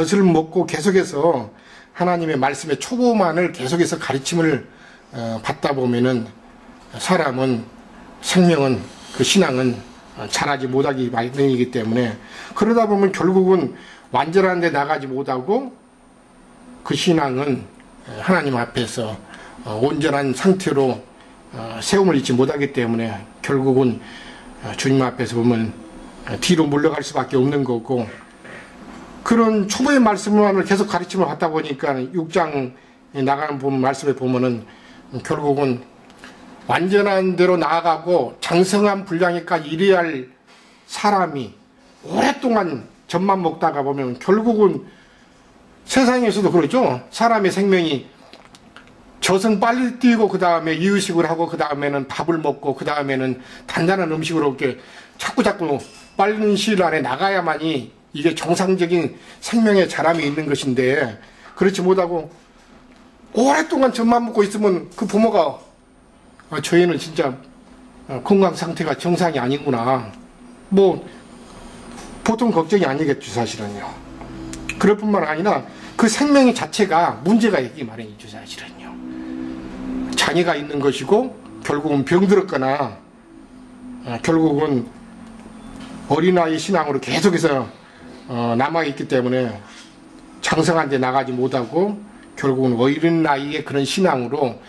젖을 먹고 계속해서 하나님의 말씀의 초보만을 계속해서 가르침을 받다 보면은 사람은 생명은 그 신앙은 자라지 못하기 마련이기 때문에 그러다 보면 결국은 완전한 데 나가지 못하고 그 신앙은 하나님 앞에서 온전한 상태로 세움을 잊지 못하기 때문에 결국은 주님 앞에서 보면 뒤로 물러갈 수밖에 없는 거고, 그런 초보의 말씀만을 계속 가르침을 받다 보니까 6장에 나가는 말씀에 보면은 결국은 완전한 대로 나아가고 장성한 분량에까지 이르야 할 사람이 오랫동안 젖만 먹다가 보면 결국은 세상에서도 그러죠. 사람의 생명이 젖은 빨리 뛰고 그 다음에 이유식을 하고 그 다음에는 밥을 먹고 그 다음에는 단단한 음식으로 이렇게 자꾸 빠른 시일 안에 나가야만이 이게 정상적인 생명의 자람이 있는 것인데, 그렇지 못하고 오랫동안 젖만 먹고 있으면 그 부모가 저희는 진짜 건강 상태가 정상이 아니구나, 뭐 보통 걱정이 아니겠죠 사실은요. 그럴 뿐만 아니라 그 생명의 자체가 문제가 있기 마련이죠 사실은요. 장애가 있는 것이고 결국은 병들었거나 결국은 어린아이 신앙으로 계속해서 남아있기 때문에 장성한 데 나가지 못하고 결국은 어린 나이에 그런 신앙으로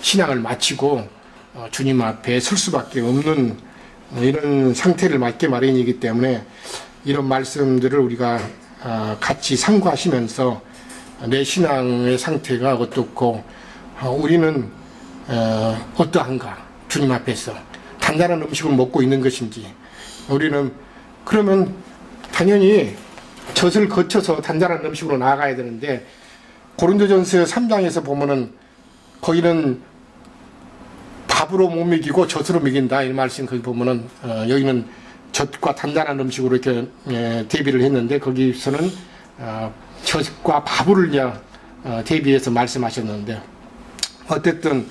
신앙을 마치고 주님 앞에 설 수밖에 없는 이런 상태를 맞게 마련이기 때문에 이런 말씀들을 우리가 같이 상고하시면서 내 신앙의 상태가 어떻고 우리는 어떠한가, 주님 앞에서 단단한 음식을 먹고 있는 것인지, 우리는 그러면 당연히 젖을 거쳐서 단단한 음식으로 나아가야 되는데, 고린도전서 3장에서 보면은 거기는 밥으로 못 먹이고 젖으로 먹인다 이 말씀 거기 보면은 여기는 젖과 단단한 음식으로 이렇게 대비를 했는데 거기서는 젖과 밥을 대비해서 말씀하셨는데, 어쨌든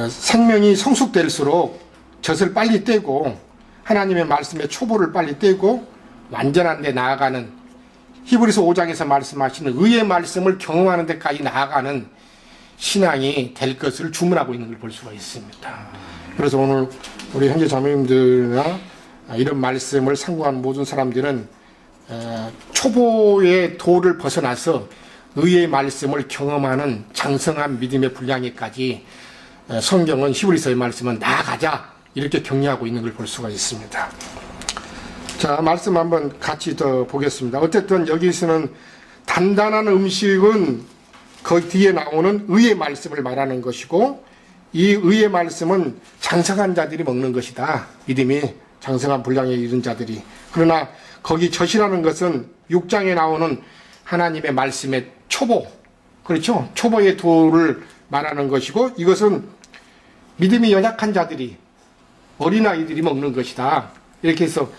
생명이 성숙될수록 젖을 빨리 떼고 하나님의 말씀의 초보를 빨리 떼고 완전한 데 나아가는, 히브리서 5장에서 말씀하시는 의의 말씀을 경험하는 데까지 나아가는 신앙이 될 것을 주문하고 있는 걸 볼 수가 있습니다. 그래서 오늘 우리 형제 자매님들이나 이런 말씀을 상고하는 모든 사람들은 초보의 도를 벗어나서 의의 말씀을 경험하는 장성한 믿음의 분량에까지 성경은 히브리서의 말씀은 나아가자 이렇게 격려하고 있는 걸 볼 수가 있습니다. 자, 말씀 한번 같이 더 보겠습니다. 어쨌든 여기서는 단단한 음식은 그 뒤에 나오는 의의 말씀을 말하는 것이고, 이 의의 말씀은 장성한 자들이 먹는 것이다. 믿음이 장성한 분량에 이른 자들이. 그러나 거기 젖이라는 것은 6장에 나오는 하나님의 말씀의 초보, 그렇죠? 초보의 도를 말하는 것이고, 이것은 믿음이 연약한 자들이, 어린아이들이 먹는 것이다. 이렇게 해서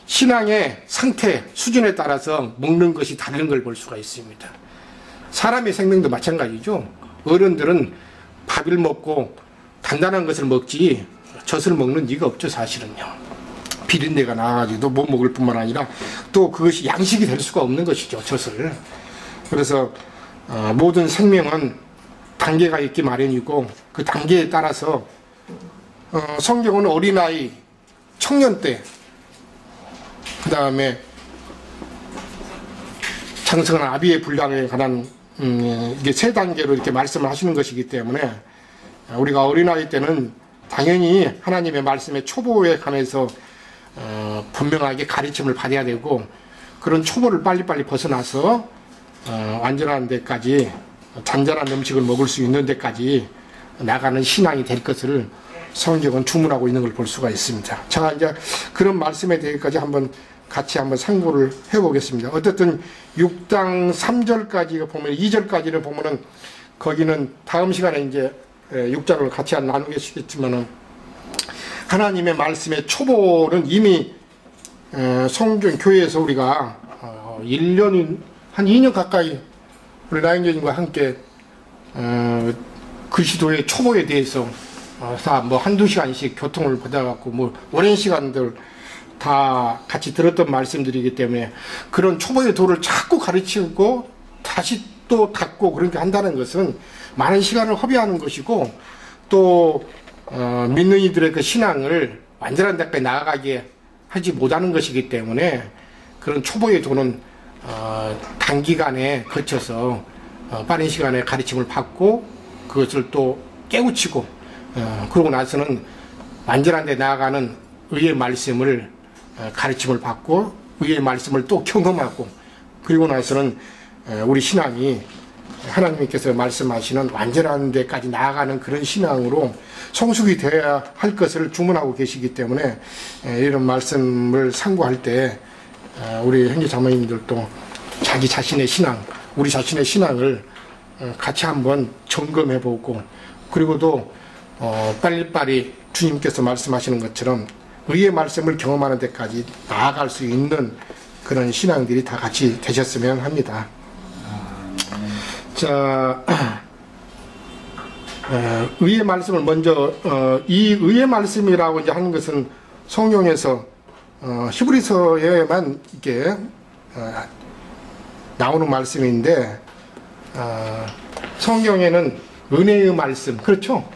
신앙의 상태, 수준에 따라서 먹는 것이 다른 걸 볼 수가 있습니다. 사람의 생명도 마찬가지죠. 어른들은 밥을 먹고 단단한 것을 먹지 젖을 먹는 이가 없죠 사실은요. 비린내가 나가지고 못 먹을 뿐만 아니라 또 그것이 양식이 될 수가 없는 것이죠, 젖을. 그래서 모든 생명은 단계가 있기 마련이고 그 단계에 따라서 성경은 어린아이, 청년 때, 그 다음에 장성한 아비의 분량에 관한 이게 세 단계로 이렇게 말씀을 하시는 것이기 때문에 우리가 어린아이 때는 당연히 하나님의 말씀의 초보에 관해서 분명하게 가르침을 받아야 되고, 그런 초보를 빨리빨리 벗어나서 완전한 데까지, 잔잔한 음식을 먹을 수 있는 데까지 나가는 신앙이 될 것을 성경은 주문하고 있는 걸 볼 수가 있습니다. 자, 이제 그런 말씀에 대해서까지 같이 한번 상고를 해보겠습니다. 어쨌든 6장 3절까지 보면, 2절까지는 보면은 거기는 다음 시간에 이제 6장을 같이 나누겠지만은 하나님의 말씀의 초보는 이미 성경 교회에서 우리가 1년, 한 2년 가까이 우리 나영교님과 함께 그 시도의 초보에 대해서 다 뭐 한두 시간씩 교통을 받아갖고 뭐 오랜 시간들 다 같이 들었던 말씀들이기 때문에 그런 초보의 도를 자꾸 가르치고 다시 또 닫고 그렇게 한다는 것은 많은 시간을 허비하는 것이고 또 믿는 이들의 그 신앙을 완전한 데까지 나아가게 하지 못하는 것이기 때문에 그런 초보의 도는 단기간에 거쳐서 빠른 시간에 가르침을 받고 그것을 또 깨우치고 그러고 나서는 완전한 데 나아가는 의의 말씀을 가르침을 받고 의의 말씀을 또 경험하고 그리고 나서는 우리 신앙이 하나님께서 말씀하시는 완전한 데까지 나아가는 그런 신앙으로 성숙이 되어야 할 것을 주문하고 계시기 때문에 이런 말씀을 상고할 때 우리 형제 자매님들도 자기 자신의 신앙, 우리 자신의 신앙을 같이 한번 점검해보고 그리고도 빨리빨리 주님께서 말씀하시는 것처럼 의의 말씀을 경험하는 데까지 나아갈 수 있는 그런 신앙들이 다 같이 되셨으면 합니다. 자, 의의 말씀을 먼저 이 의의 말씀이라고 이제 하는 것은 성경에서 히브리서에만 이렇게 나오는 말씀인데 성경에는 은혜의 말씀, 그렇죠?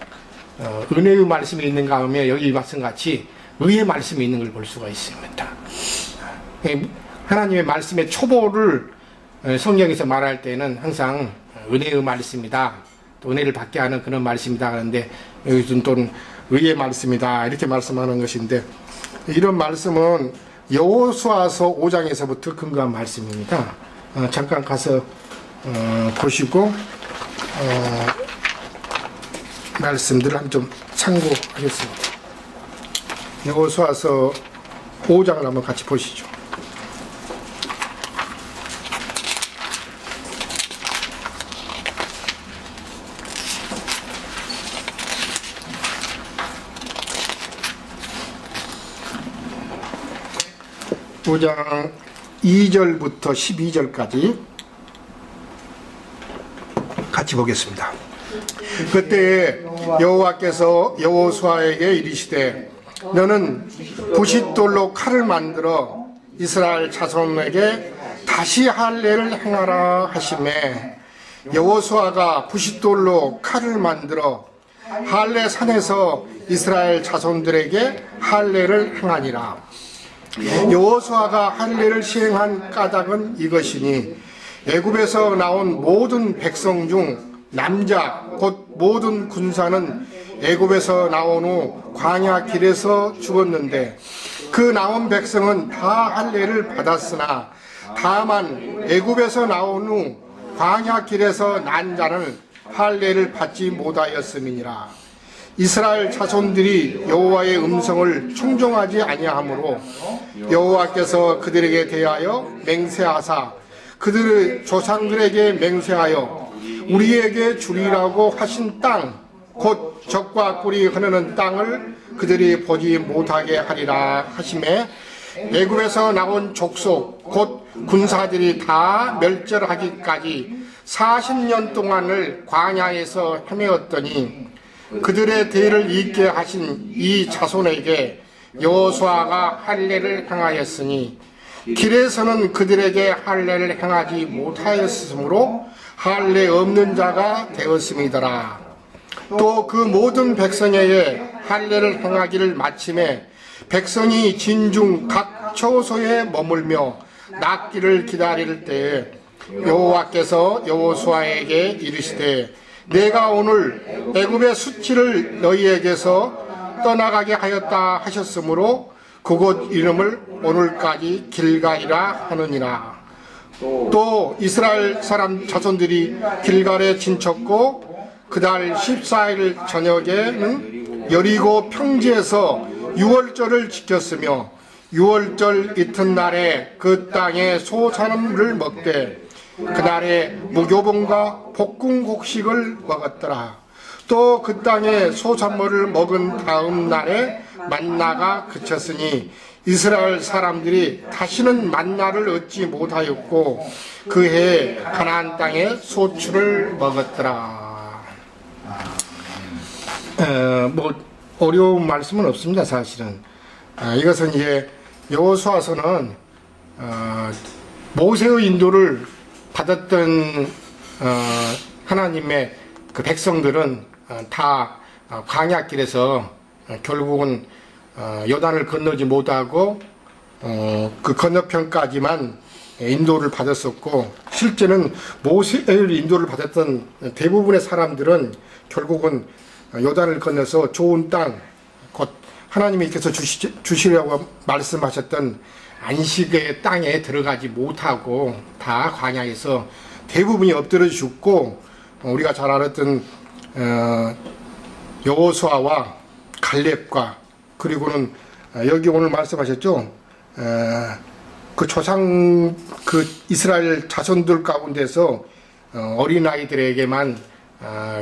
은혜의 말씀이 있는가 하면 여기 말씀같이 의의 말씀이 있는 걸 볼 수가 있습니다. 하나님의 말씀의 초보를 성경에서 말할 때는 항상 은혜의 말씀이다, 또 은혜를 받게 하는 그런 말씀이다 하는데 여기서는 또 의의 말씀이다 이렇게 말씀하는 것인데 이런 말씀은 여호수아서 5장에서부터 근거한 말씀입니다. 잠깐 가서 보시고 말씀들을 한번 좀 참고하겠습니다. 여호수아서 5장을 한번 같이 보시죠. 오 장 2절부터 12절까지 같이 보겠습니다. 그때 여호와께서 여호수아에게 이르시되 너는 부싯돌로 칼을 만들어 이스라엘 자손에게 다시 할례를 행하라 하시매 여호수아가 부싯돌로 칼을 만들어 할례 산에서 이스라엘 자손들에게 할례를 행하니라. 여호수아가 할례를 시행한 까닭은 이것이니 애굽에서 나온 모든 백성 중 남자 곧 모든 군사는 애굽에서 나온 후 광야 길에서 죽었는데 그 나온 백성은 다 할례를 받았으나 다만 애굽에서 나온 후 광야 길에서 난 자는 할례를 받지 못하였음이니라. 이스라엘 자손들이 여호와의 음성을 충종하지 아니하므로 여호와께서 그들에게 대하여 맹세하사 그들의 조상들에게 맹세하여 우리에게 주리라고 하신 땅 곧 적과 꿀이 흐르는 땅을 그들이 보지 못하게 하리라 하시매 애굽에서 나온 족속 곧 군사들이 다 멸절하기까지 40년 동안을 광야에서 헤매었더니 그들의 대를 잇게 하신 이 자손에게 여호수아가 할례를 행하였으니 길에서는 그들에게 할례를 행하지 못하였으므로 할례 없는 자가 되었음이더라. 또 그 모든 백성에게 할례를 행하기를 마침에 백성이 진중 각 처소에 머물며 낫기를 기다릴 때에 여호와께서 여호수아에게 이르시되 내가 오늘 애굽의 수치를 너희에게서 떠나가게 하였다 하셨으므로 그곳 이름을 오늘까지 길갈이라 하느니라. 또 이스라엘 사람 자손들이 길갈에 진쳤고 그달 14일 저녁에는 여리고 평지에서 유월절을 지켰으며 유월절 이튿날에 그 땅에 소산물을 먹되 그날에 무교봉과 볶음곡식을 먹었더라. 또 그 땅에 소산물을 먹은 다음 날에 만나가 그쳤으니 이스라엘 사람들이 다시는 만나를 얻지 못하였고 그 해에 가나안 땅에 소출을 먹었더라. 뭐 어려운 말씀은 없습니다. 사실은 이것은 이제 여호수아서는 모세의 인도를 받았던 하나님의 그 백성들은 다 광야길에서 결국은 요단을 건너지 못하고 그 건너편까지만 인도를 받았었고, 실제는 모세의 인도를 받았던 대부분의 사람들은 결국은 요단을 건너서 좋은 땅, 곧 하나님께서 주시려고 말씀하셨던 안식의 땅에 들어가지 못하고 다 광야에서 대부분이 엎드려 죽고, 우리가 잘 알았던 여호수아와 갈렙과, 그리고는 여기 오늘 말씀하셨죠, 그 조상 그 이스라엘 자손들 가운데서 어린아이들에게만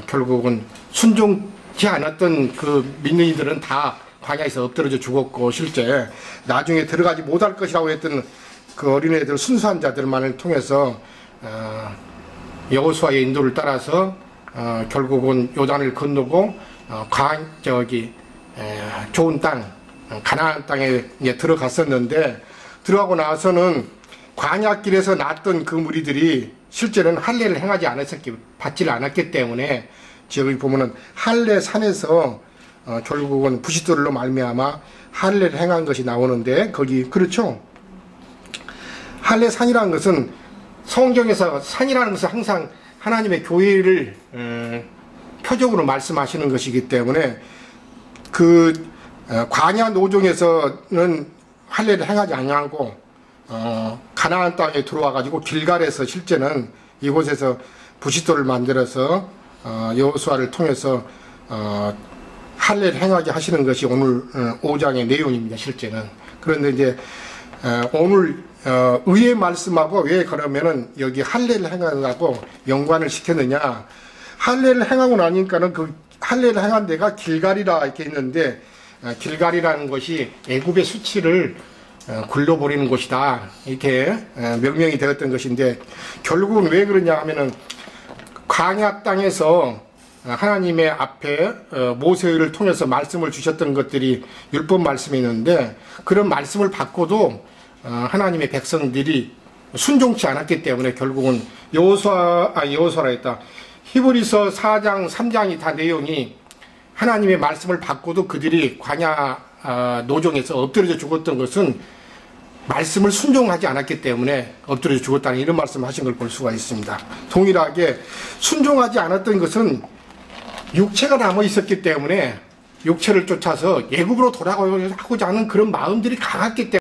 결국은 순종치 않았던 그 믿는 이들은 다 광야에서 엎드러져 죽었고, 실제 나중에 들어가지 못할 것이라고 했던 그 어린애들, 순수한 자들만을 통해서 여호수아의 인도를 따라서 결국은 요단을 건너고 좋은 땅, 가나안 땅에 들어갔었는데, 들어가고 나서는 광야길에서 났던 그 무리들이 실제는 할례를 행하지 받지를 않았기 때문에, 지금 보면은 할례 산에서 결국은 부싯돌로 말미암아 할례를 행한 것이 나오는데, 거기 그렇죠. 할례 산이라는 것은 성경에서 산이라는 것은 항상 하나님의 교회를 표적으로 말씀하시는 것이기 때문에, 그 광야 노종에서는 할례를 행하지 아니하고 가나안 땅에 들어와 가지고 길갈에서 실제는 이곳에서 부싯돌을 만들어서 여호수아를 통해서 할례를 행하게 하시는 것이 오늘 5장의 내용입니다. 실제는. 그런데 이제 오늘 의의 말씀하고 왜 그러면은 여기 할례를 행하라고 연관을 시켰느냐, 할례를 행하고 나니까는 그 할례를 행한 데가 길갈이라 이렇게 있는데, 길갈이라는 것이 애굽의 수치를 굴려버리는 곳이다, 이렇게 명명이 되었던 것인데, 결국은 왜 그러냐 하면은 광야 땅에서 하나님의 앞에 모세를 통해서 말씀을 주셨던 것들이 율법 말씀이 있는데, 그런 말씀을 받고도 하나님의 백성들이 순종치 않았기 때문에 결국은 여호수아라 했다. 히브리서 4장 3장이 다 내용이 하나님의 말씀을 받고도 그들이 광야 노종에서 엎드려져 죽었던 것은 말씀을 순종하지 않았기 때문에 엎드려져 죽었다는 이런 말씀을 하신 걸 볼 수가 있습니다. 동일하게 순종하지 않았던 것은 육체가 남아 있었기 때문에, 육체를 쫓아서 애굽으로 돌아가고자 하는 그런 마음들이 강했기 때문에